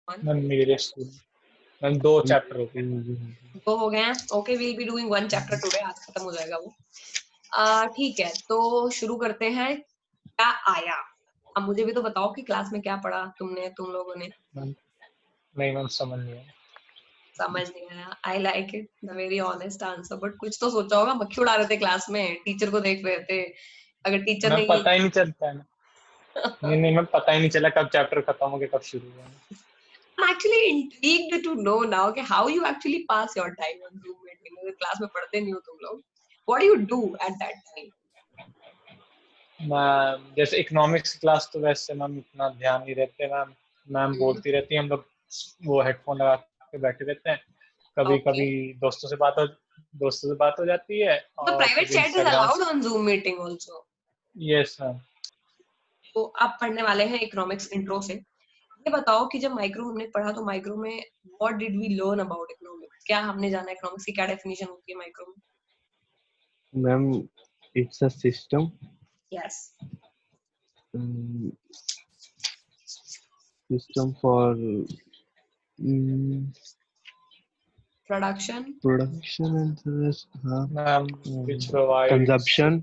One. Ma'am मेरे school ma'am 2 chapter हो गए। 2 हो गए हैं। Okay, we'll be doing 1 chapter today, आज खत्म हो जाएगा वो। ठीक है, तो शुरू करते हैं। क्या आया? अब मुझे भी तो बताओ कि क्लास में क्या पढ़ा तुम लोगों ने। मैम नहीं मैम समझ नहीं आया। समझ नहीं आया। I like it, the very honest answer. But कुछ तो सोचा होगा, मक्खी उड़ा रहे थे क्लास में, टीचर को देख रहे थे। अगर टीचर मैम ने पता ही नहीं चलता है। नहीं नहीं मैम पता ही नहीं चला कब चैप्टर खत्म हो गया कब शुरू हुआ। I'm actually intrigued to know now कि how you actually pass your time on Zoom meeting। अगर क्लास में पढ़ते नहीं हो तुम लोग, what do you do at that time? Ma'am जैसे इकोनॉमिक्स क्लास तो वैसे मैम इतना ध्यान नहीं रहते मैम। मैम बोलती रहती है, हम लोग वो हेडफोन लगा के बैठे रहते हैं। कभी Okay. कभी दोस्तों से बात हो जाती है The और private कभी chat is Instagram. allowed on Zoom meeting also। Yes ma'am. तो आप पढ़ने वाले हैं इकोनॉमिक्स इंट्रो से। ये बताओ कि जब माइक्रो हमने पढ़ा तो माइक्रो में what did we learn about economics? क्या हमने जाना इकोनॉमिक्स की क्या डेफिनेशन होती है माइक्रो में? Ma'am, it's a system. Yes. System for Production. production and the rest. Ma'am which provides Consumption.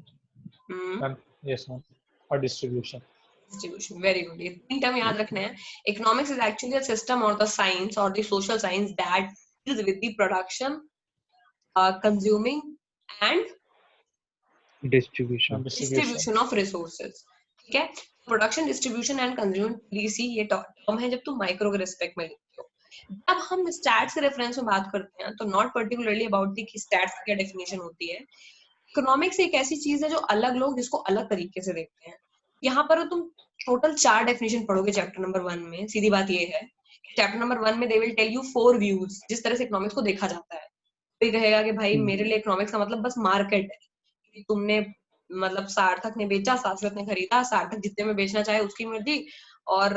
Ma'am yes ma'am और डिस्ट्रीब्यूशन। Distribution. Very good. ये 3 टर्म याद रखने हैं। Economics is actually a system or the science or the social science that deals with the production, consuming and Distribution. distribution of resources। ठीक है, production, distribution and consume, DC, ये term है जब तुम माइक्रो के रिस्पेक्ट में लिखते हो। जब हम स्टैट्स के रेफरेंस में बात करते हैं तो not particularly about the stats की क्या डेफिनेशन होती है। इकोनॉमिक्स एक ऐसी चीज है जो अलग लोग जिसको अलग तरीके से देखते हैं। यहाँ पर तुम टोटल 4 डेफिनेशन पढ़ोगे चैप्टर नंबर 1 में। सीधी बात ये है, चैप्टर नंबर 1 में they will tell you 4 views जिस तरह से इकोनॉमिक्स को देखा जाता है। कोई कहेगा कि भाई मेरे लिए इकोनॉमिक्स का मतलब बस मार्केट है, तुमने मतलब सार्थक ने बेचा, शाश्वत ने खरीदा, सार्थक जितने में बेचना चाहे उसकी मर्जी और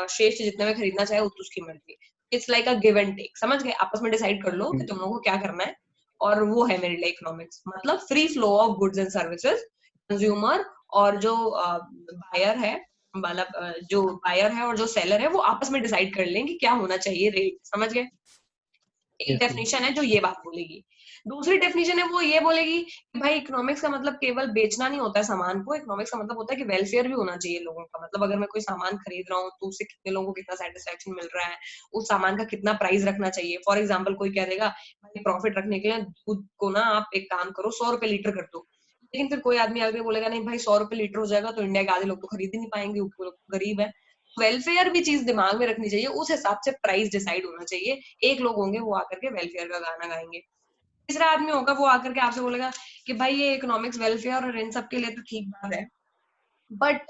श्रेष्ठ जितने में खरीदना चाहे उसकी मर्जी। It's like a give and take, समझ गए? आपस में डिसाइड कर लो कि तुम लोगों को क्या करना है, और वो है मेरे लिए इकोनॉमिक्स। मतलब free flow of goods and services, consumer और जो बायर है, मतलब जो बायर है और जो सेलर है वो आपस में डिसाइड कर लें कि क्या होना चाहिए रेट, समझ गए? एक डेफिनेशन है जो ये बात बोलेगी। दूसरी डेफिनेशन है वो ये बोलेगी कि भाई इकोनॉमिक्स का मतलब केवल बेचना नहीं होता है सामान को, इकोनॉमिक्स का मतलब होता है कि वेलफेयर भी होना चाहिए लोगों का। मतलब अगर मैं कोई सामान खरीद रहा हूँ तो उससे कितने लोगों को कितना सेटिस्फेक्शन मिल रहा है, उस सामान का कितना प्राइस रखना चाहिए। फॉर एग्जाम्पल कोई कह देगा भाई प्रॉफिट रखने के लिए दूध को ना आप एक काम करो 100 रुपए लीटर कर दो, लेकिन फिर कोई आदमी आगे बोलेगा नहीं भाई 100 रुपए लीटर हो जाएगा तो इंडिया के आधे लोग तो खरीद ही नहीं पाएंगे, ऊपर लोग गरीब है। वेलफेयर भी चीज दिमाग में रखनी चाहिए, उस हिसाब से प्राइस डिसाइड होना चाहिए। एक लोग होंगे वो आकर के वेलफेयर का गाना गाएंगे, तीसरा आदमी होगा वो आकर के आपसे बोलेगा कि भाई ये इकोनॉमिक्स वेलफेयर और इन सब के लिए तो ठीक बात है, बट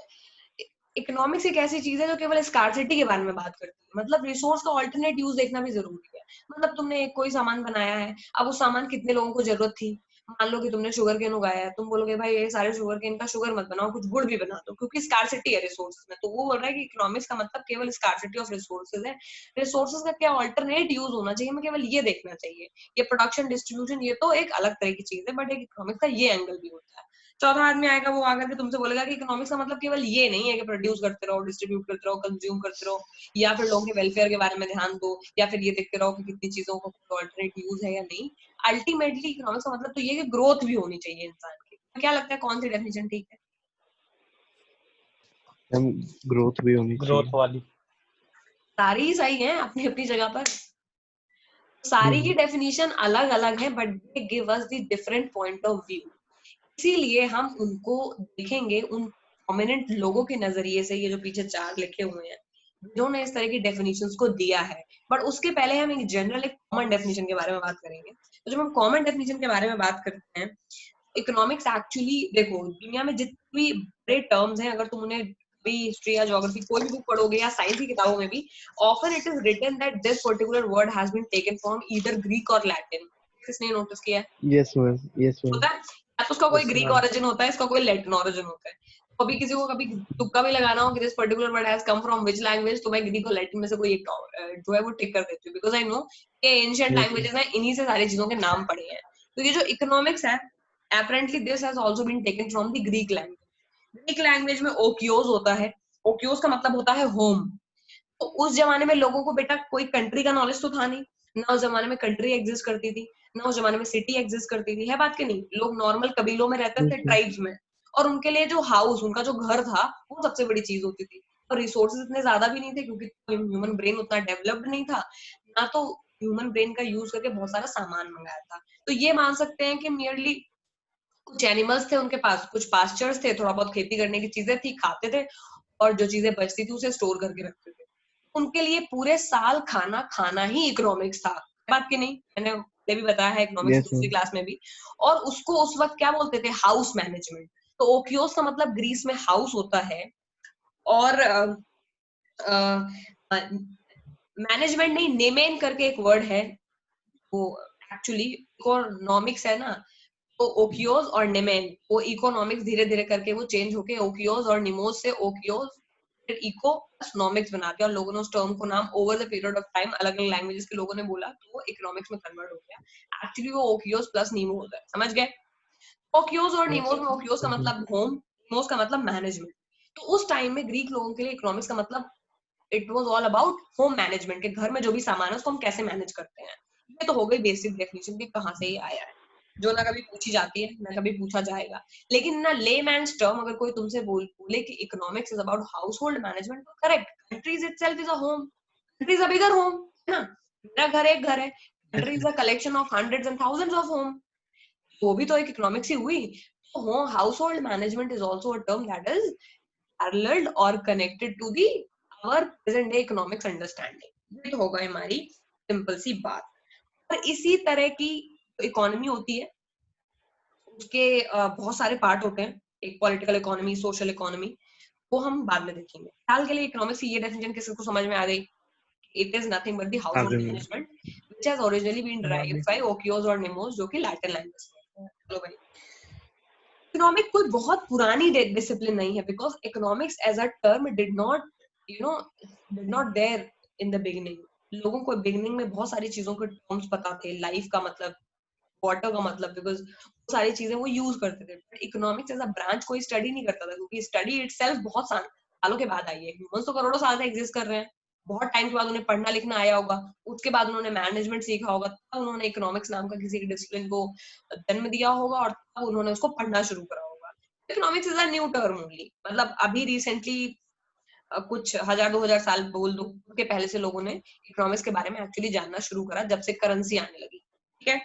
इकोनॉमिक्स एक ऐसी चीज है जो केवल स्कार्सिटी के बारे में बात करती है। मतलब रिसोर्स का ऑल्टरनेट यूज देखना भी जरूरी है। मतलब तुमने कोई सामान बनाया है, अब उस सामान कितने लोगों को जरूरत थी। मान लो कि तुमने शुगर केन उगाया है, तुम बोलोगे भाई ये सारे शुगर केन का शुगर मत बनाओ, कुछ गुड़ भी बना दो, क्योंकि स्कार्सिटी है रिसोर्सेज में। तो वो बोल रहा है कि इकोनॉमिक्स का मतलब केवल स्कार्सिटी ऑफ रिसोर्सेज है, रिसोर्सेज का क्या ऑल्टरनेट यूज होना चाहिए, हमें केवल ये देखना चाहिए। ये प्रोडक्शन डिस्ट्रीब्यूशन ये तो एक अलग तरह की चीज है, बट एक इकोनॉमिक्स का ये एंगल भी होता है। चौथा आदमी आएगा वो आकर के तुमसे बोलेगा कि इकोनॉमिक्स का मतलब केवल ये नहीं है कि प्रोड्यूस करते रहो, डिस्ट्रीब्यूट करते रहो, कंज्यूम करते रहो, या फिर लोगों के वेलफेयर के बारे में ध्यान दो, या फिर ये देखते रहो कि कितनी चीजों का कोई ऑल्टरनेट यूज है या नहीं। अल्टीमेटली इकोनॉमिक्स का मतलब तो ये कि ग्रोथ भी होनी चाहिए इंसान की। क्या लगता है कौन सी डेफिनेशन ठीक है? ग्रोथ भी होनी चाहिए। ग्रोथ वाली सारी ही सही है अपनी अपनी जगह पर, सारी की डेफिनेशन अलग अलग है, but they give us the different point of view. इसीलिए हम उनको देखेंगे उन प्रोमिनेंट लोगों के नजरिए से। ये जो पीछे चार लिखे हुए हैं जिन्होंने इस तरह की डेफिनेशंस को दिया है, बट उसके पहले हम एक जनरल एक कॉमन डेफिनेशन के बारे में बात करेंगे। तो जब हम कॉमन डेफिनेशन के बारे में बात करते हैं, इकोनॉमिक्स एक्चुअली देखो दुनिया में जितने भी बड़े टर्म्स हैं, अगर तुम उन्हें भी हिस्ट्री या ज्योग्राफी कोई भी बुक पढ़ोगे या साइंस की किताबों में भी, often it is written that this particular word has been taken from either Greek और लैटिन। किसने नोटिस किया है? Yes ma'am, yes ma'am. होता है या तो उसका कोई Yes, ग्रीक ma'am. ओरिजिन होता है, इसका कोई लैटिन ओरिजिन होता है। कभी किसी को कभी तुक्का भी लगाना हो कि this particular word has come from which language, तो मैं ग्रीक और लैटिन में से कोई एक जो है वो टिक कर देती हूँ, बिकॉज आई नो कि एंशिएंट लैंग्वेजेस में इन्हीं से सारी चीजों के नाम पड़े हैं। तो ये जो इकोनॉमिक्स है, apparently this has also been taken from the Greek language। Greek language में ओकियोस होता है, ओकियोस का मतलब होता है होम। तो उस जमाने में लोगों को बेटा कोई कंट्री का नॉलेज तो था नहीं, ना उस जमाने में कंट्री एग्जिस्ट करती थी, ना उस जमाने में सिटी एग्जिस्ट करती थी, है बात कि नहीं। लोग नॉर्मल कबीलों में रहते थे, ट्राइब्स में, और उनके लिए जो हाउस, उनका जो घर था, वो सबसे बड़ी चीज होती थी। और रिसोर्सेज इतने ज्यादा भी नहीं थे क्योंकि ह्यूमन ब्रेन उतना डेवलप्ड नहीं था, ना तो ह्यूमन ब्रेन का यूज करके बहुत सारा सामान मंगाया था। तो ये मान सकते हैं कि नियरली कुछ एनिमल्स थे उनके पास, कुछ पास्चर्स थे, थोड़ा बहुत खेती करने की चीजें थी, खाते थे, और जो चीजें बचती थी उसे स्टोर करके रखते थे। उनके लिए पूरे साल खाना खाना ही इकोनॉमिक्स था, बात की नहीं, मैंने पहले भी बताया है इकोनॉमिक्स Yes, दूसरी ma'am. क्लास में भी। और उसको उस वक्त क्या बोलते थे, हाउस मैनेजमेंट। तो ओकियोस का मतलब ग्रीस में हाउस होता है, और मैनेजमेंट नहीं, नेमेन करके एक वर्ड है, वो एक्चुअली इकोनॉमिक्स है ना, तो ओकियोस और नेमेन, वो इकोनॉमिक्स धीरे धीरे करके वो चेंज होके ओकियोस और निमोस से ओकियोस फिर इकोनॉमिक्स बना दिया, और लोगों ने उस टर्म को नाम over the period of time अलग अलग लैंग्वेजेस के लोगों ने बोला, तो वो इकोनॉमिक्स में कन्वर्ट हो गया। एक्चुअली वो ओकियोस प्लस निमोस है, समझ गए। ओकियोस और निमोस में ओकियोस का मतलब होम, निमोस का मतलब मैनेजमेंट। तो उस टाइम में ग्रीक लोगों के लिए इकोनॉमिक्स का मतलब it was all about home management, के घर में जो भी सामान है उसको हम कैसे मैनेज करते हैं। ये तो हो गई बेसिक डेफिनेशन कि कहाँ से ये आया है, जो ना कभी पूछी जाती है ना कभी पूछा जाएगा। लेकिन ना लेमैन्स टर्म अगर कोई तुमसे बोले कि economics is about household management, तो correct, countries itself is a home, countries a bigger home, है ना। मेरा घर एक घर है, country is a collection of hundreds and thousands of home, वो भी तो एक इकोनॉमिक्स ही हुई। तो household management is also a term that is parallel और connected to the our present day economics understanding. ये तो होगा हमारी सिंपल सी बात। और इसी तरह की इकोनॉमी होती है, उसके बहुत सारे पार्ट होते हैं, एक पॉलिटिकल इकोनॉमी, सोशल इकोनॉमी, वो हम बाद में देखेंगे। फिलहाल के लिए इकोनॉमिक्स की ये डेफिनेशन किसी को समझ में आ गई, it is nothing but the household management which has originally been derived by oikos और निमोस, जो कि लैटिन लैंग्वेज में है। चलो भाई, इकोनॉमिक कोई बहुत पुरानी डिसिप्लिन नहीं है, because economics as a term did not did not there in the beginning. लोगों को बिगिनिंग में बहुत सारी चीजों के टर्म्स पता थे, लाइफ का मतलब, वाटर का मतलब, बिकॉज वो सारी चीजें वो यूज करते थे। But economics as a branch कोई स्टडी नहीं करता था, क्योंकि स्टडी इटसेल्फ बहुत सालों के बाद आई है। ह्यूमंस तो करोड़ों साल से एग्जिस्ट कर रहे हैं, बहुत टाइम के बाद उन्हें पढ़ना लिखना आया होगा, उसके बाद उन्होंने मैनेजमेंट सीखा होगा, तब उन्होंने इकोनॉमिक्स नाम का किसी डिसिप्लिन को जन्म दिया होगा, और तब उन्होंने उसको पढ़ना शुरू करा होगा। Economics is a new term only, मतलब अभी रिसेंटली कुछ 1000-2000 साल बोल दो के पहले से लोगों ने इकोनॉमिक्स के बारे में एक्चुअली जानना शुरू करा, जब से करेंसी आने लगी। ठीक है,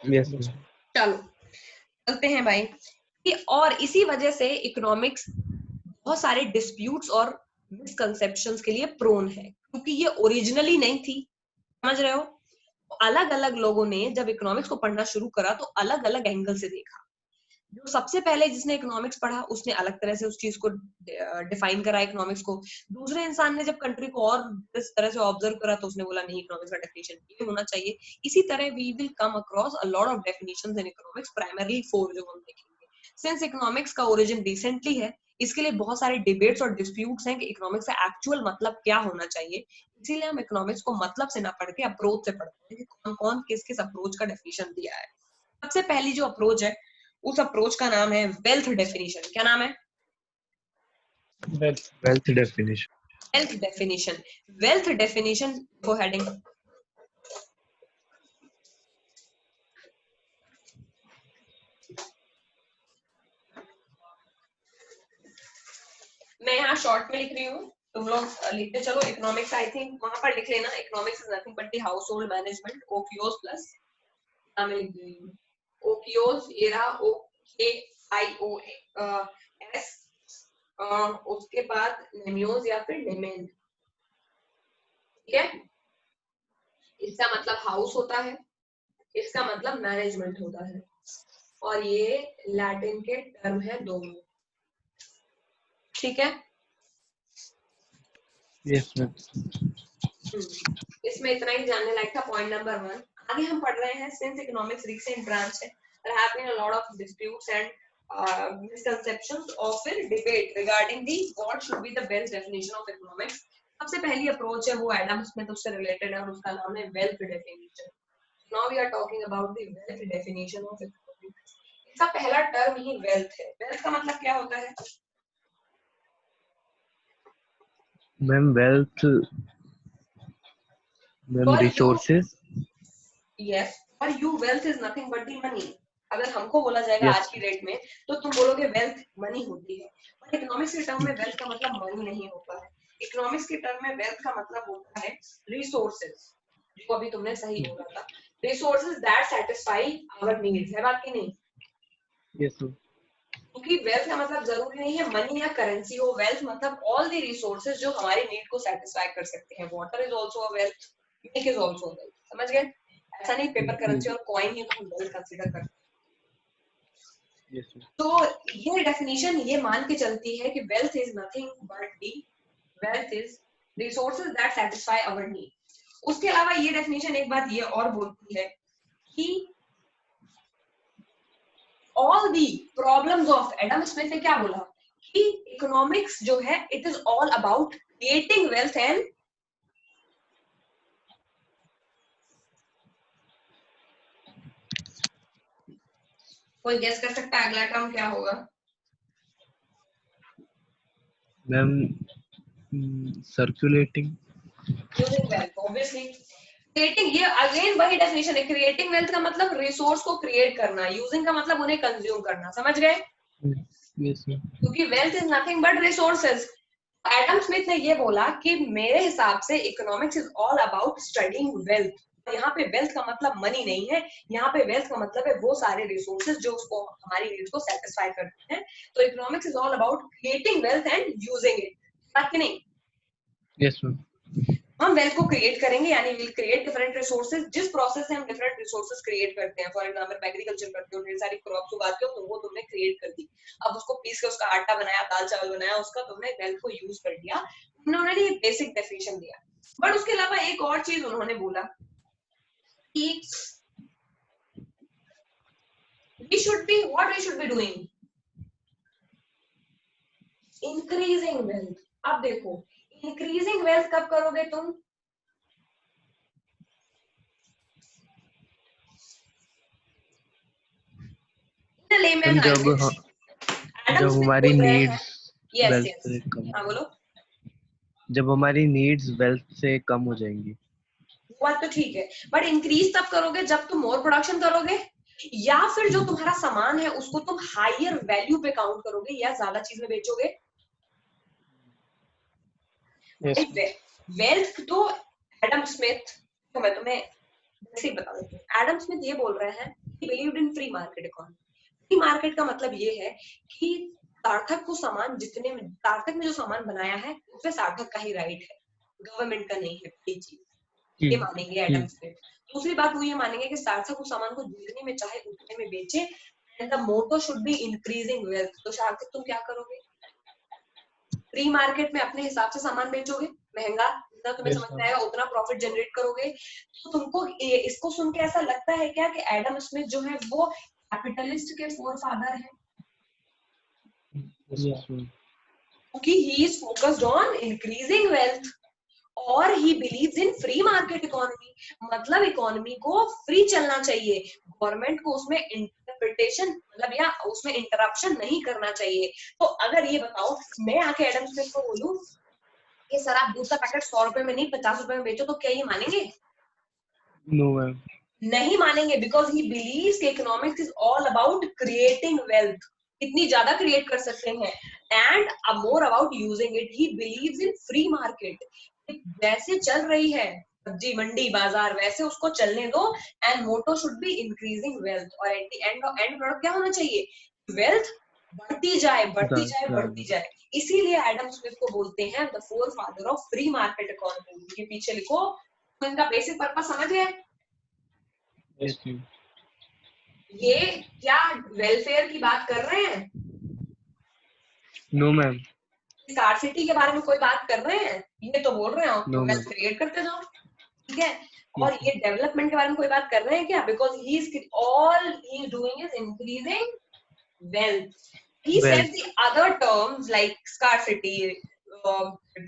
Yes, ma'am. चलो चलते हैं भाई। और इसी वजह से इकोनॉमिक्स बहुत सारे डिस्प्यूट्स और मिसकंसेप्शंस के लिए प्रोन है, क्योंकि ये ओरिजिनली नहीं थी, समझ रहे हो। अलग अलग लोगों ने जब इकोनॉमिक्स को पढ़ना शुरू करा तो अलग अलग एंगल से देखा। जो सबसे पहले जिसने इकोनॉमिक्स पढ़ा उसने अलग तरह से उस चीज को डिफाइन करा इकोनॉमिक्स को। दूसरे इंसान ने जब कंट्री को और इस तरह से ऑब्जर्व करा तो उसने बोला नहीं, इकोनॉमिक्स का डेफिनेशन ये होना चाहिए। इसी तरह we will come across a lot of definitions in economics, primarily 4 जो हम देखेंगे। सिंस इकोनॉमिक्स का ओरिजिन रिसेंटली है, इसके लिए बहुत सारे डिबेट्स और डिस्प्यूट्स हैं कि इकोनॉमिक्स का एक्चुअल मतलब क्या होना चाहिए। इसीलिए हम इकोनॉमिक्स को मतलब से ना पढ़ के अप्रोच से पढ़ते हैं कि कौन कौन किस किस अप्रोच का डेफिनेशन दिया है। सबसे पहली जो अप्रोच है, उस अप्रोच का नाम है वेल्थ डेफिनेशन। क्या नाम है? Wealth definition. Wealth definition. Wealth definition को हेडिंग, मैं यहाँ शॉर्ट में लिख रही हूँ, तुम लोग लिखते चलो। इकोनॉमिक्स आई थिंक वहां पर लिख लेना, economics is nothing but the household management, oikos plus, मैं लिख रही हूँ ओकियोस, ये रहा OKIOS, उसके बाद नेमियोस या फिर नेमेन। ठीक है, इसका मतलब हाउस होता है, इसका मतलब मैनेजमेंट होता है, और ये लैटिन के टर्म है दोनों। ठीक है, Yes, ma'am. इसमें इतना ही जानने लायक था, पॉइंट नंबर 1। आगे हम पढ़ रहे हैं, सिंस इकोनॉमिक्स रिसेंट ब्रांच है, there have been a lot of disputes and misconceptions or फिर debate regarding the what should be the best definition of economics। सबसे पहली अप्रोच है वो एडम स्मिथ उससे रिलेटेड है, और उसका नाम है wealth definition. Now we are talking about the wealth definition of economics. इसका पहला टर्म ही वेल्थ है। वेल्थ का मतलब क्या होता है? Ma'am wealth, ma'am For you, resources. yes, for you wealth is nothing but the money. अगर हमको बोला जाएगा यस आज की डेट में तो तुम बोलोगे वेल्थ मनी होती है, बट इकोनॉमिक्स के टर्म में वेल्थ का मतलब मनी नहीं होता है। इकोनॉमिक्स के टर्म में वेल्थ का मतलब होता है रिसोर्सेज, जो अभी तुमने सही बोला था, resources that satisfy our needs, है बात की नहीं? Yes ma'am. क्योंकि वेल्थ का मतलब जरूरी नहीं है मनी या करेंसी हो, वेल्थ मतलब ऑल द रिसोर्सेज जो हमारी नीड को सेटिस्फाई कर सकते हैं। Water is also a wealth, milk is also a wealth, समझ गए? ऐसा नहीं पेपर करेंसी और कॉइन ही तुम वेल्थ कंसीडर करते। Yes ma'am. तो ये डेफिनेशन ये मान के चलती है कि wealth is nothing but the wealth is resources that satisfy our need. उसके अलावा ये डेफिनेशन एक बात ये और बोलती है कि all the problems of, Adam Smith ने क्या बोला कि इकोनॉमिक्स जो है it is all about creating wealth and, कोई गेस कर सकता है अगला टर्म क्या होगा? Ma'am circulating. Using wealth, obviously. Creating, ये अगेन वही डेफिनेशन है, क्रिएटिंग वेल्थ का मतलब रिसोर्स को क्रिएट करना, यूजिंग का मतलब उन्हें कंज्यूम करना, समझ गए? Yes ma'am. क्योंकि wealth is nothing but resources. Adam Smith ने ये बोला कि मेरे हिसाब से economics is all about studying wealth. यहाँ पे वेल्थ का मतलब मनी नहीं है, यहाँ पे वेल्थ का मतलब है वो सारे रिसोर्सेज जो उसको हमारी नीड्स को सेटिस्फाई करते हैं। तो economics is all about creating wealth and using it, बात की नहीं? Yes ma'am. हम वेल्थ को क्रिएट करेंगे, यानी विल क्रिएट डिफरेंट रिसोर्सेज। जिस प्रोसेस से हम डिफरेंट रिसोर्सेज क्रिएट करते हैं, फॉर एग्जांपल एग्रीकल्चर करते हो, ढेर सारी क्रॉप्स उगाते हो, तो वो तुमने क्रिएट कर दी। अब उसको पीस के उसका आटा बनाया, दाल चावल बनाया, उसका तुमने वेल्थ को यूज कर दिया। उन्होंने ये बेसिक डेफिनेशन दिया, बट उसके अलावा एक और चीज उन्होंने बोला कि we should be, what we should be doing, increasing wealth। अब देखो इंक्रीजिंग वेल्थ कब करोगे तुम? मैम जब हमारी नीड्स वेल्थ से कम, हाँ बोलो। जब हमारी नीड्स वेल्थ से कम हो जाएंगी। वो बात तो ठीक है, बट इंक्रीज तब करोगे जब तुम मोर प्रोडक्शन करोगे, या फिर जो तुम्हारा सामान है उसको तुम हायर वैल्यू पे काउंट करोगे या ज्यादा चीज में बेचोगे। यस वेल्थ तो एडम स्मिथ, तो मैं तुम्हें ऐसे ही बता देती हूँ। एडम स्मिथ ये बोल रहे हैं कि believed in free market economy. Free market का मतलब ये है कि सार्थक को सामान जितने में, सार्थक में जो सामान बनाया है उसमें सार्थक का ही राइट है, गवर्नमेंट का नहीं है कोई चीज, ये मानेंगे एडम स्मिथ। दूसरी बात वो ये मानेंगे कि सार्थक उस सामान को जितने में चाहे उतने में बेचे, and the motto should be increasing wealth. तो सार्थक तुम क्या करोगे? फ्री मार्केट में अपने हिसाब से सामान बेचोगे, महंगा, जितना तुम्हें समझ में आएगा उतना प्रॉफिट जनरेट करोगे। तो तुमको इसको सुन के ऐसा लगता है क्या कि एडम स्मिथ जो है वो कैपिटलिस्ट के फोरफादर है? क्योंकि he is focused on increasing wealth और he believes in free market economy. मतलब इकोनॉमी को फ्री चलना चाहिए, गवर्नमेंट को उसमें इंटरप्रिटेशन मतलब या उसमें इंटरप्शन नहीं करना चाहिए। तो अगर ये बताओ मैं आके एडम स्मिथ को बोलूं कि सर आप दूध का पैकेट 100 रुपए में नहीं 50 रुपए में बेचो, तो क्या ये मानेंगे? नो मैम, नहीं मानेंगे, बिकॉज ही बिलीव्स कि economics is all about creating wealth, इतनी ज्यादा क्रिएट कर सकते हैं, and more about using it. He believes in free market, वैसे चल रही है सब्जी मंडी बाजार वैसे उसको चलने दो, and motto should be increasing wealth. और एट द एंड प्रोडक्ट क्या होना चाहिए? वेल्थ बढ़ती जाए बढ़ती जाए बढ़ती जाए। इसीलिए एडम स्मिथ को बोलते हैं the four father of free market economy. के पीछे लिखो, इनका बेसिक पर्पस समझ गए? ये क्या वेलफेयर की बात कर रहे हैं? नो मैम, स्कार्सिटी के बारे में कोई बात कर रहे हैं? ये तो बोल रहे हैं No, वेल्थ क्रिएट करते जाओ, ठीक है। और ये डेवलपमेंट के बारे में कोई बात कर रहे हैं क्या? Because he is all he is doing is increasing wealth. He said the other terms like scarcity,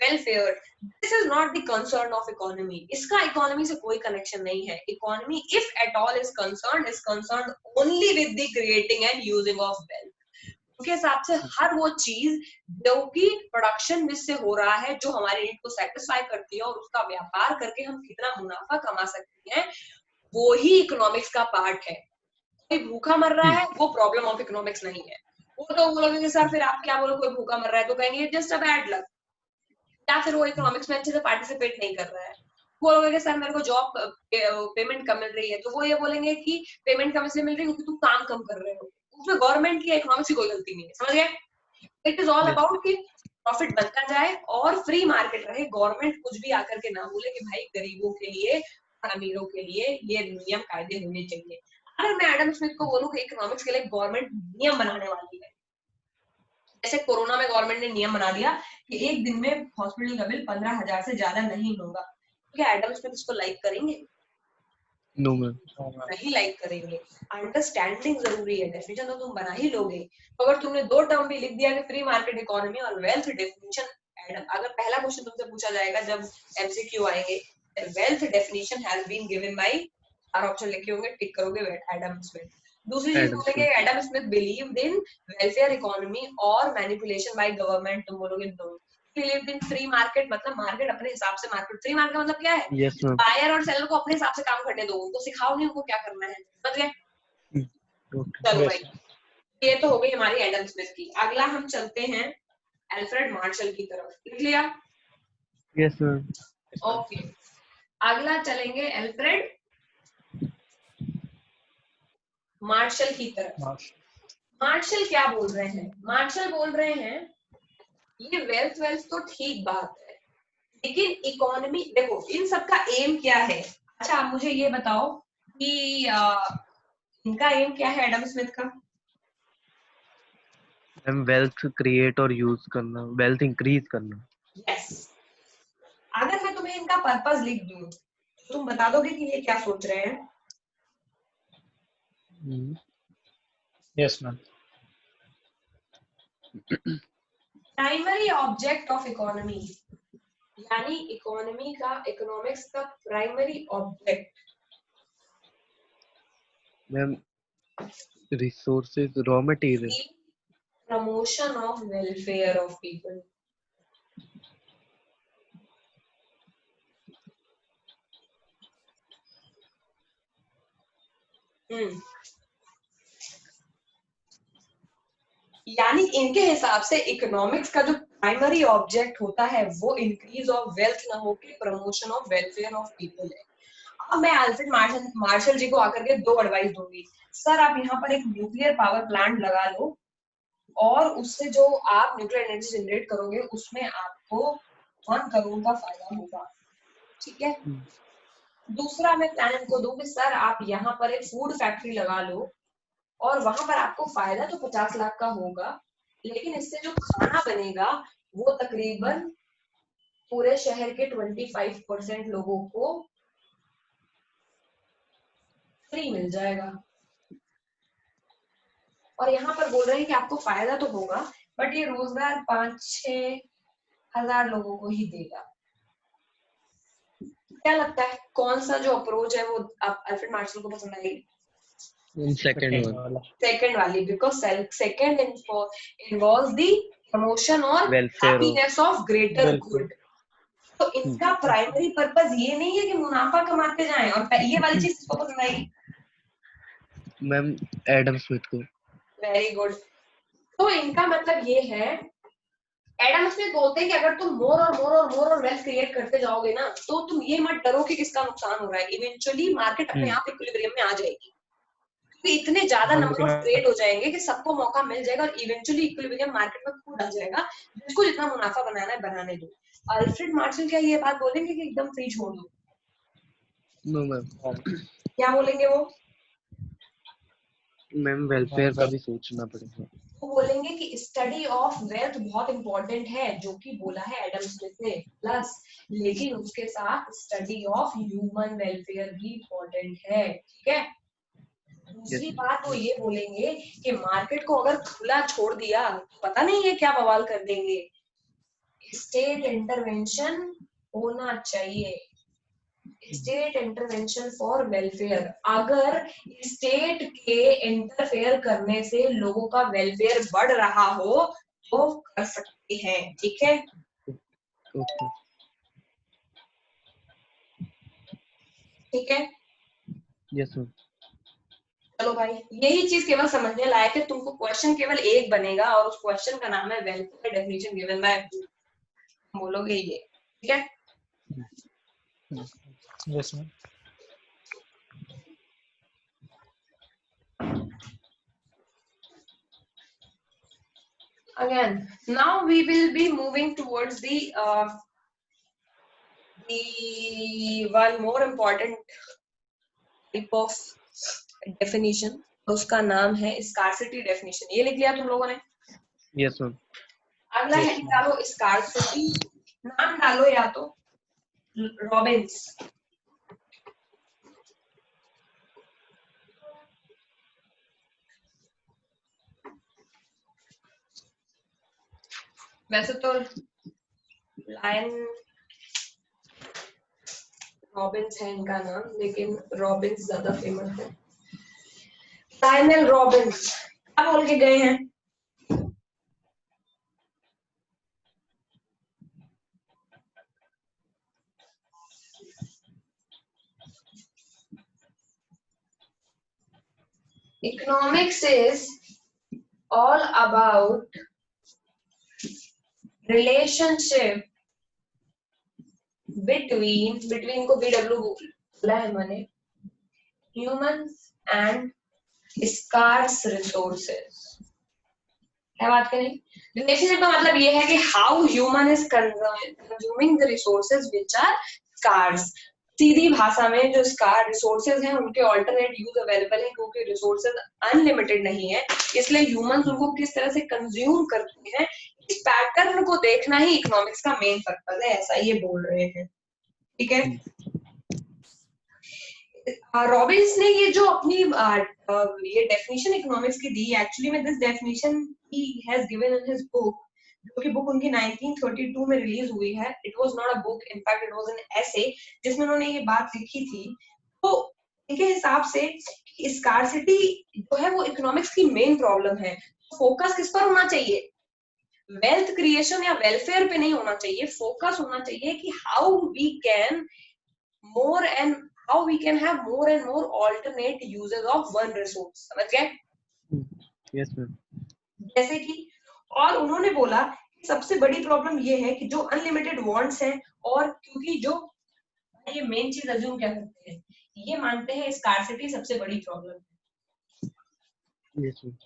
welfare, this is not the concern of economy. इसका economy से कोई connection नहीं है। Economy, if at all is concerned only with the creating and using of wealth. उनके हिसाब से हर वो चीज जो कि प्रोडक्शन में से हो रहा है, जो हमारे नीड को सेटिस्फाई करती है और उसका व्यापार करके हम कितना मुनाफा कमा सकते हैं, वो ही इकोनॉमिक्स का पार्ट है। कोई भूखा मर रहा है वो प्रॉब्लम ऑफ इकोनॉमिक्स नहीं है। वो तो बोलोगे सर फिर आप क्या बोलो, कोई भूखा मर रहा है तो कहेंगे जस्ट अ बैड लक, या फिर वो इकोनॉमिक्स में अच्छे से पार्टिसिपेट नहीं कर रहा है। बोलोगे कि सर मेरे को जॉब पेमेंट कम मिल रही है, तो वो ये बोलेंगे कि पेमेंट कम इसलिए मिल रही है क्योंकि तुम काम कम कर रहे हो। उसमें गवर्नमेंट की इकोनॉमिक्स की कोई गलती नहीं है, समझ गए? इट इज ऑल अबाउट कि प्रॉफिट बनता जाए और फ्री मार्केट रहे। गवर्नमेंट कुछ भी आकर के ना बोले कि भाई गरीबों के लिए और अमीरों के लिए ये नियम कायदे होने चाहिए। अगर मैं एडम स्मिथ को बोलूं कि इकोनॉमिक्स के लिए गवर्नमेंट नियम बनाने वाली है, जैसे कोरोना में गवर्नमेंट ने नियम बना दिया कि एक दिन में हॉस्पिटल का बिल 15,000 से ज्यादा नहीं होगा, तो क्या एडम स्मिथ इसको लाइक करेंगे? नो मैम, नहीं लाइक करेंगे। अंडरस्टैंडिंग जरूरी है, डेफिनेशन तो तुम बना ही लोगे। तो अगर तुमने दो टर्म भी लिख दिया कि फ्री मार्केट इकोनॉमी और वेल्थ डेफिनेशन, अगर पहला क्वेश्चन तुमसे पूछा जाएगा जब एमसीक्यू आएंगे, wealth definition has been given by, हर ऑप्शन लिखे होंगे, टिक करोगे एडम स्मिथ। दूसरी चीज बोलेंगे Adam Smith believed in welfare economy और मैनिपुलेशन बाय गवर्नमेंट, तुम बोलोगे no. Believed in free market, मतलब मार्केट अपने हिसाब से, मार्केट फ्री मार्केट मतलब क्या है? यस मैम, बायर और सेलर को अपने हिसाब से काम करने दो, उनको सिखाओ नहीं उनको क्या करना है, समझ गए? चलो Yes, भाई, ये तो हो गई हमारी एडम स्मिथ की। अगला हम चलते हैं अल्फ्रेड मार्शल की तरफ, लिख लिया? यस मैम, ओके, अगला चलेंगे अल्फ्रेड मार्शल की तरफ। मार्शल क्या बोल रहे हैं? मार्शल बोल रहे हैं ये वेल्थ वेल्थ तो ठीक बात है, लेकिन इकोनॉमी देखो, इन सब का एम क्या है? अच्छा आप मुझे ये बताओ कि इनका एम क्या है एडम स्मिथ का? मैम वेल्थ क्रिएट और यूज करना, वेल्थ इंक्रीज करना। यस। अगर मैं तुम्हें इनका पर्पस लिख दूं तो तुम बता दोगे कि ये क्या सोच रहे हैं? yes ma'am. Primary object of economy, यानी इकोनॉमी का, इकोनॉमिक्स का primary object ma'am resources, raw material. Promotion of welfare of people. यानी इनके हिसाब से इकोनॉमिक्स का जो प्राइमरी ऑब्जेक्ट होता है वो इंक्रीज ऑफ वेल्थ ना होकर promotion of welfare of people है। अब मैं अल्फ्रेड मार्शल जी को आकर के दो एडवाइस दूंगी। सर आप यहाँ पर एक न्यूक्लियर पावर प्लांट लगा लो और उससे जो आप न्यूक्लियर एनर्जी जनरेट करोगे उसमें आपको 1 करोड़ का फायदा होगा, ठीक है? दूसरा मैं प्लान इनको दूं कि सर आप यहाँ पर एक फूड फैक्ट्री लगा लो और वहां पर आपको फायदा तो 50 लाख का होगा, लेकिन इससे जो खाना बनेगा वो तकरीबन पूरे शहर के 25% लोगों को फ्री मिल जाएगा। और यहाँ पर बोल रहे हैं कि आपको फायदा तो होगा बट ये रोजगार 5-6 हजार लोगों को ही देगा। क्या लगता है कौन सा जो अप्रोच है वो अल्फ्रेड मार्शल को पसंद आएगी? सेकंड वाली, because second involves the promotion और हैप्पीनेस ऑफ ग्रेटर गुड। तो इनका प्राइमरी पर्पस ये नहीं है कि मुनाफा कमाते जाएं, और ये वाली चीज किसको पसंद आई? मैम एडम स्मिथ को। Very good. तो इनका मतलब ये है, एडम स्मिथ बोलते हैं कि अगर तुम मोर और वेल्थ क्रिएट करते जाओगे ना तो तुम ये मत डरो कि किसका नुकसान हो रहा है, इवेंचुअली मार्केट अपने आप इक्विलिब्रियम में आ जाएगी, क्योंकि इतने ज्यादा नंबर ऑफ ट्रेड हो जाएंगे कि सबको मौका मिल जाएगा और इवेंचुअली इक्विलिब्रियम मार्केट में खुद आ जाएगा, जिसको जितना मुनाफा बनाना है बनाने दो। अल्फ्रेड मार्शल क्या ये बात बोलेंगे कि एकदम फ्री छोड़ दो? No ma'am. क्या बोलेंगे वो? मैम वेलफेयर का भी सोचना पड़ेगा। वो बोलेंगे कि स्टडी ऑफ वेल्थ बहुत इंपॉर्टेंट है, जो कि बोला है एडम स्मिथ ने, प्लस लेकिन उसके साथ स्टडी ऑफ ह्यूमन वेलफेयर भी इंपॉर्टेंट है, ठीक है? दूसरी बात वो ये बोलेंगे कि मार्केट को अगर खुला छोड़ दिया पता नहीं है क्या बवाल कर देंगे, स्टेट इंटरवेंशन होना चाहिए, स्टेट इंटरवेंशन फॉर वेलफेयर, अगर स्टेट के इंटरफेयर करने से लोगों का वेलफेयर बढ़ रहा हो तो कर सकते हैं, ठीक है। ओके ठीक है, यस मैम चलो भाई, यही चीज केवल समझने लायक है, तुमको क्वेश्चन केवल एक बनेगा और उस क्वेश्चन का नाम है वेलफेयर डेफिनेशन गिवन बाय, बोलोगे ये, ठीक है। Yes ma'am. Again, now we will be moving towards the one more important type of definition, उसका नाम है स्कार्सिटी डेफिनेशन। ये लिख लिया तुम लोगों ने? यस मैम अगला है डालो स्कार्सिटी, नाम डालो या तो रॉबिन्स, वैसे तो लायन रॉबिन्स है इनका नाम, लेकिन रॉबिन्स ज्यादा फेमस है। लायनल रॉबिन्स क्या बोल के गए हैं? Economics is all about relationship between को BW बोला है मैंने, humans and scarce resources, है बात के नहीं? रिलेशनशिप का मतलब ये है कि how human is consuming the resources which are scarce. सीधी भाषा में जो स्कार रिसोर्सेज हैं उनके ऑल्टरनेट यूज अवेलेबल है, क्योंकि रिसोर्सेज अनलिमिटेड नहीं है, इसलिए ह्यूमंस उनको किस तरह से कंज्यूम करते हैं, इस पैटर्न को देखना ही इकोनॉमिक्स का मेन पर्पस है, ऐसा ये बोल रहे हैं, ठीक है। रॉबिन्स ने ये जो अपनी ये डेफिनेशन इकोनॉमिक्स की दी, एक्चुअली में this definition he has given in his book, जो कि बुक उनकी 1932 में रिलीज हुई है। It was not a book, in fact it was an essay जिसमें उन्होंने ये बात लिखी थी। तो इनके हिसाब से स्कार्सिटी जो है वो इकोनॉमिक्स की मेन प्रॉब्लम है। फोकस किस पर होना चाहिए? वेल्थ क्रिएशन या वेलफेयर पे नहीं होना चाहिए, फोकस होना चाहिए कि how we can more and how we can have more and more alternate uses of one resource, समझ गए? यस मैम जैसे कि, और उन्होंने बोला कि सबसे बड़ी प्रॉब्लम ये है कि जो अनलिमिटेड वांट्स हैं, और क्योंकि जो ये मेन चीज अज्यूम क्या करते हैं, ये मानते हैं स्कार्सिटी सबसे बड़ी प्रॉब्लम है। यस मैम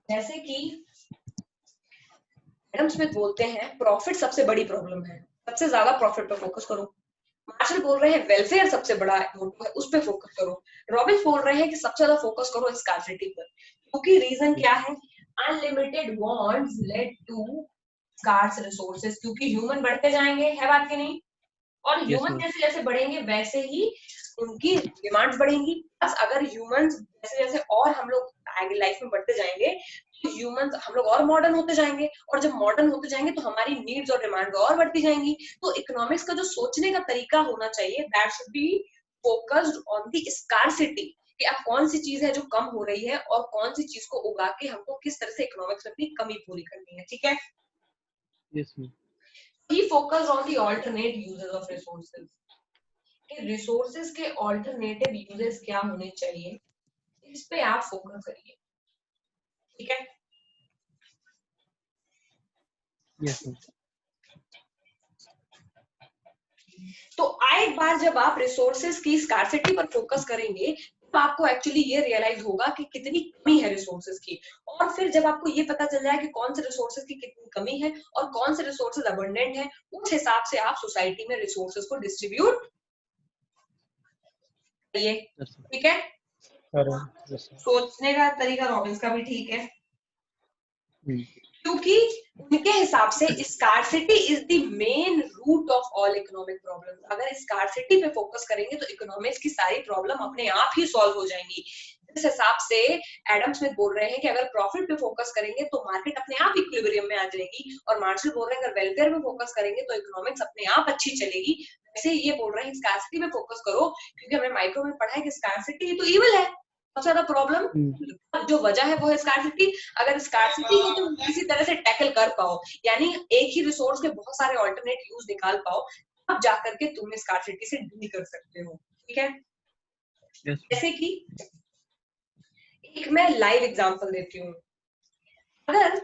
जैसे कि एडम स्मिथ बोलते हैं प्रॉफिट सबसे बड़ी प्रॉब्लम है, सबसे ज्यादा प्रॉफिट पर फोकस करो। मार्शल बोल रहे हैं वेलफेयर सबसे बड़ा है, उस पे फोकस करो। रॉबिन्स बोल रहे हैं कि सबसे ज्यादा फोकस करो स्कार्सिटी पर, क्योंकि रीजन क्या है? Unlimited wants led to scarce resources, क्योंकि ह्यूमन बढ़ते जाएंगे, है बात की नहीं? और ह्यूमन जैसे जैसे बढ़ेंगे वैसे ही उनकी डिमांड्स बढ़ेंगी। बस अगर ह्यूमंस जैसे जैसे और हम लोग आगे लाइफ में बढ़ते जाएंगे, ह्यूमंस हम लोग और मॉडर्न होते जाएंगे, और जब मॉडर्न होते जाएंगे तो हमारी नीड्स और डिमांड और बढ़ती जाएंगी। तो इकोनॉमिक्स का जो सोचने का तरीका होना चाहिए, that should be focused on the scarcity, कि अब कौन सी चीज है जो कम हो रही है और कौन सी चीज को उगा के हमको किस तरह से इकोनॉमिक्स में अपनी कमी पूरी करनी है, ठीक है। Yes ma'am He focused on the alternate uses of resources, कि रिसोर्सेज के ऑल्टरनेटिव यूजेस क्या होने चाहिए, इस पे आप फोकस करिए, ठीक है। यस मैम तो एक बार जब आप रिसोर्सेज की स्कार्सिटी पर फोकस करेंगे तो आपको एक्चुअली ये रियलाइज होगा कि कितनी कमी है रिसोर्सेज की, और फिर जब आपको ये पता चल जाए कि कौन से रिसोर्सेज की कितनी कमी है और कौन से रिसोर्सेज अबंडेंट है, उस हिसाब से आप सोसाइटी में रिसोर्सेज को डिस्ट्रीब्यूट करिए, ठीक है। सोचने का तरीका रॉबिन्स का भी ठीक है, क्योंकि उनके हिसाब से scarcity is the main root of all economic problems. अगर स्कार्सिटी पे फोकस करेंगे तो इकोनॉमिक्स की सारी प्रॉब्लम अपने आप ही सॉल्व हो जाएंगी। इस हिसाब से एडम स्मिथ बोल रहे हैं कि अगर प्रॉफिट पे फोकस करेंगे तो मार्केट अपने आप इक्विलिब्रियम में आ जाएगी, और मार्शल बोल रहे हैं अगर वेलफेयर पे फोकस करेंगे तो इकोनॉमिक्स अपने आप अच्छी चलेगी। वैसे ये बोल रहे हैं स्कार्सिटी पे फोकस करो, क्योंकि हमने माइक्रो में पढ़ा है कि स्कार्सिटी ही तो इविल है, सबसे ज्यादा प्रॉब्लम जो वजह है वो है स्कार्सिटी। अगर स्कार्सिटी को तुम किसी तरह से टैकल कर पाओ, यानी एक ही रिसोर्स के बहुत सारे ऑल्टरनेट यूज निकाल पाओ, तब जाकर के तुम स्कार्सिटी से डील कर सकते हो। ठीक है, जैसे कि एक मैं लाइव एग्जांपल देती हूँ। अगर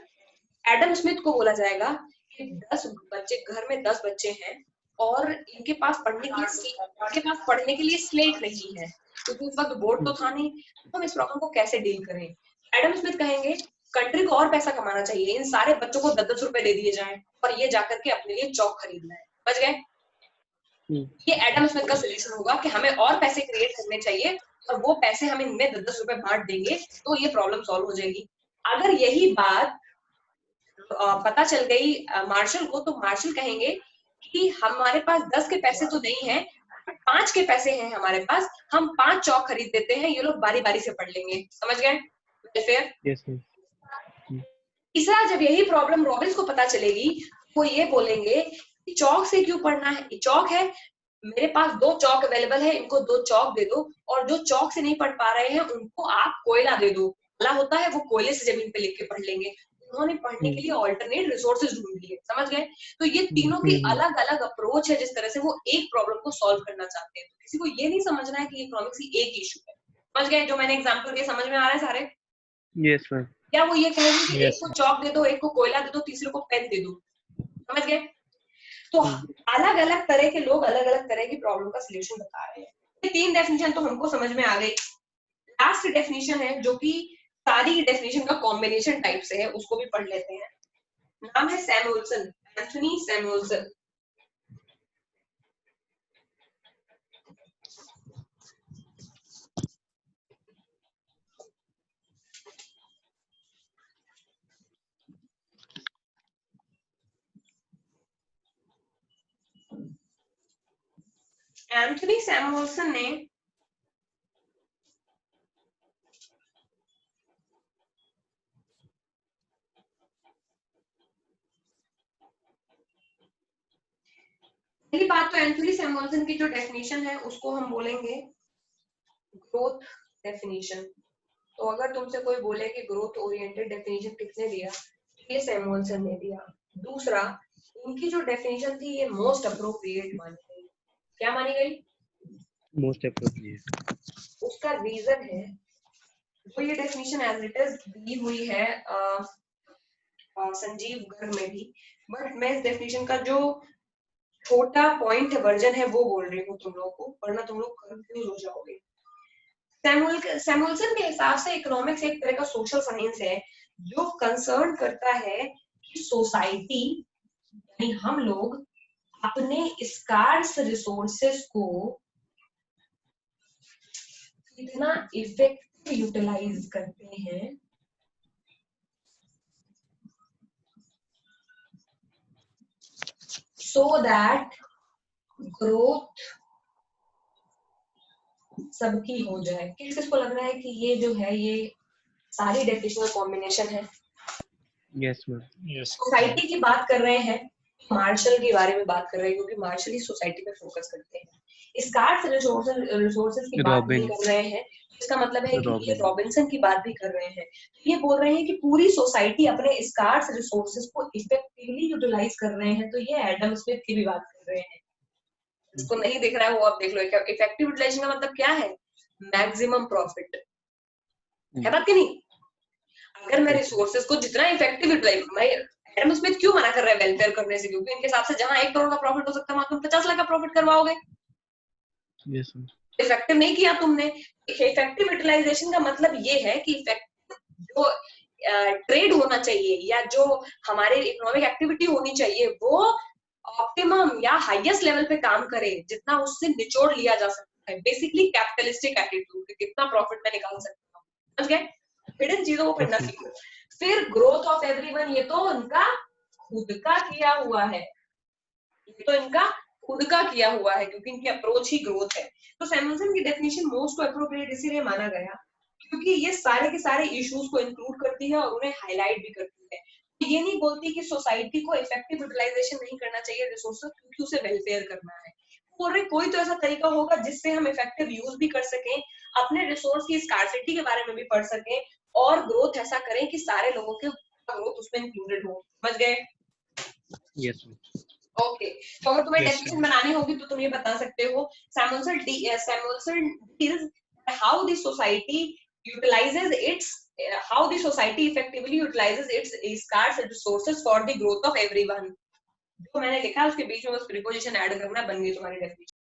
एडम स्मिथ को बोला जाएगा कि 10 बच्चे, घर में 10 बच्चे हैं और इनके पास पढ़ने के लिए स्लेट नहीं है, क्योंकि उस वक्त बोर्ड तो था नहीं, तो हम इस प्रॉब्लम को कैसे डील करें? एडम स्मिथ कहेंगे कंट्री को और पैसा कमाना चाहिए, इन सारे बच्चों को 10-10 रुपए दे दिए जाएं और ये जाकर के अपने लिए चौक खरीदना है। समझ गए? ये एडम स्मिथ का सोल्यूशन होगा कि हमें और पैसे क्रिएट करने चाहिए और वो पैसे हम इनमें 10-10 रुपए बांट देंगे तो ये प्रॉब्लम सॉल्व हो जाएगी। अगर यही बात पता चल गई मार्शल को, तो मार्शल कहेंगे कि हमारे पास 10 के पैसे तो नहीं है, 5 के पैसे हैं हमारे पास, हम 5 चौक खरीद देते हैं, ये लोग बारी बारी से पढ़ लेंगे। समझ गए? वेलफेयर। तीसरा, जब यही प्रॉब्लम रॉबिन्स को पता चलेगी, वो ये बोलेंगे कि चौक से क्यों पढ़ना है, चौक है मेरे पास 2 चौक अवेलेबल है, इनको 2 चौक दे दो, और जो चौक से नहीं पढ़ पा रहे हैं उनको आप कोयला दे दो, कोयला होता है वो कोयले से जमीन पे लिख के पढ़ लेंगे। उन्होंने पढ़ने के लिए ऑल्टरनेट रिसोर्सेज ढूंढ लिए। समझ गए? तो ये तीनों की अलग अलग अप्रोच है जिस तरह से वो एक प्रॉब्लम को सॉल्व करना चाहते हैं। तो किसी को ये नहीं समझना है कि इकोनॉमिक्स ही एक इशू है। समझ गए? जो मैंने एग्जांपल दिए समझ में आ रहा है सारे? Yes ma'am. या वो ये कहेंगे कि एक को चौक दे दो, एक को कोयला दे दो, तीसरे को पेन दे दो। समझ गए? तो अलग अलग तरह के लोग अलग अलग तरह की प्रॉब्लम का सोल्यूशन बता रहे हैं। ये 3 डेफिनेशन तो हमको समझ में आ गई। लास्ट डेफिनेशन है जो कि सारी डेफिनेशन का कॉम्बिनेशन टाइप से है, उसको भी पढ़ लेते हैं। नाम है Samuelson, Anthony Samuelson. Anthony Samuelson ने पहली बात तो एंथनी सैमुअल्सन की जो डेफिनेशन है उसको हम बोलेंगे ग्रोथ डेफिनेशन। तो अगर तुमसे कोई बोले कि ग्रोथ ओरिएंटेड डेफिनेशन किसने दिया, ये सैमुअल्सन ने दिया। दूसरा, इनकी जो डेफिनेशन थी ये मोस्ट अप्रोप्रिएट मानी गई। क्या मानी गई? Most appropriate. उसका रीजन है, जो ये डेफिनेशन एज इट इज दी हुई है संजीव गर्ग में भी, बट मैं इस डेफिनेशन का जो छोटा पॉइंट है, वर्जन है, वो बोल रही हूँ तुम लोगों को, वरना तुम लोग कंफ्यूज हो जाओगे। सैमुअल्सन के हिसाब से इकोनॉमिक्स एक तरह का सोशल साइंस है जो कंसर्न करता है कि सोसाइटी, यानी हम लोग अपने स्कार्स रिसोर्सेस को कितना इफेक्टिव यूटिलाइज करते हैं so that ग्रोथ सबकी हो जाए। किसको लग रहा है कि ये जो है ये सारी डेफिनेशन का कॉम्बिनेशन है? Yes ma'am. सोसाइटी की बात कर रहे हैं, मार्शल के बारे में बात कर रहे हैं, क्योंकि मार्शल ही सोसाइटी पे फोकस करते हैं। स्कार्स रिसोर्सेज की बात नहीं कर रहे हैं, इसका मतलब है कि ये रॉबिन्सन की बात भी कर रहे हैं। ये बोल रहे हैं कि पूरी सोसाइटी अपने स्कार्स रिसोर्सेज को इफेक्टिवली यूटिलाइज कर रहे हैं। तो ये एडम स्मिथ की भी बात कर रहे हैं। जिसको नहीं दिख रहा है वो अब देख लो। इफेक्टिव यूटिलाइजेशन का मतलब क्या है? मैक्सिमम प्रॉफिट है, बात की नहीं? अगर मैं रिसोर्सेज को जितना इफेक्टिव यूटिलाइज, मैं एडम स्मिथ क्यों मना कर रहा है वेलफेयर करने से? क्योंकि इनके हिसाब से जहां 1 करोड़ का प्रॉफिट हो सकता है वहां तुम 50 लाख का प्रॉफिट करवाओगे। Yes ma'am. इफेक्टिव नहीं किया तुमने। इफेक्टिव यूटिलाइजेशन का मतलब ये है कि जो ट्रेड होना चाहिए या जो हमारे इकोनॉमिक एक्टिविटी होनी चाहिए वो ऑप्टिमम या हाईएस्ट लेवल पे काम करे, जितना उससे निचोड़ लिया जा सकता है। बेसिकली कैपिटलिस्टिक एटीट्यूड, कितना प्रॉफिट मैं निकाल सकता हूँ। समझ गए? हिडन चीजों को पढ़ना सीखो। फिर ग्रोथ ऑफ एवरीवन, ये तो उनका खुद का किया हुआ है, ये तो इनका खुद का किया हुआ है, क्योंकि इनकी अप्रोच ही ग्रोथ है। तो सैमुअल्सन की डेफिनेशन मोस्ट अप्रोप्रिएट इसीलिए माना गया क्योंकि ये सारे के सारे इश्यूज को इंक्लूड करती है और उन्हें हाईलाइट भी करती है। ये नहीं बोलती कि सोसाइटी को इफेक्टिव यूटिलाइजेशन नहीं करना चाहिए रिसोर्सेज क्योंकि उसे वेलफेयर करना है। बोल रहे कोई तो ऐसा तरीका होगा जिससे हम इफेक्टिव यूज भी कर सकें, अपने रिसोर्स की स्कार्सिटी के बारे में भी पढ़ सकें और ग्रोथ ऐसा करें कि सारे लोगों के ग्रोथ उसमें इंक्लूडेड हो। समझ गए? यस ओके, तो अगर तुम्हें Yes, डेफिनेशन बनानी होगी तो तुम ये बता सकते हो Samuelson deals how the society utilizes its how the society effectively utilizes its scarce resources for the growth of everyone। जो मैंने लिखा है उसके बीच में बस प्रीपोजिशन ऐड करना, बन गई तुम्हारी डेफिनेशन।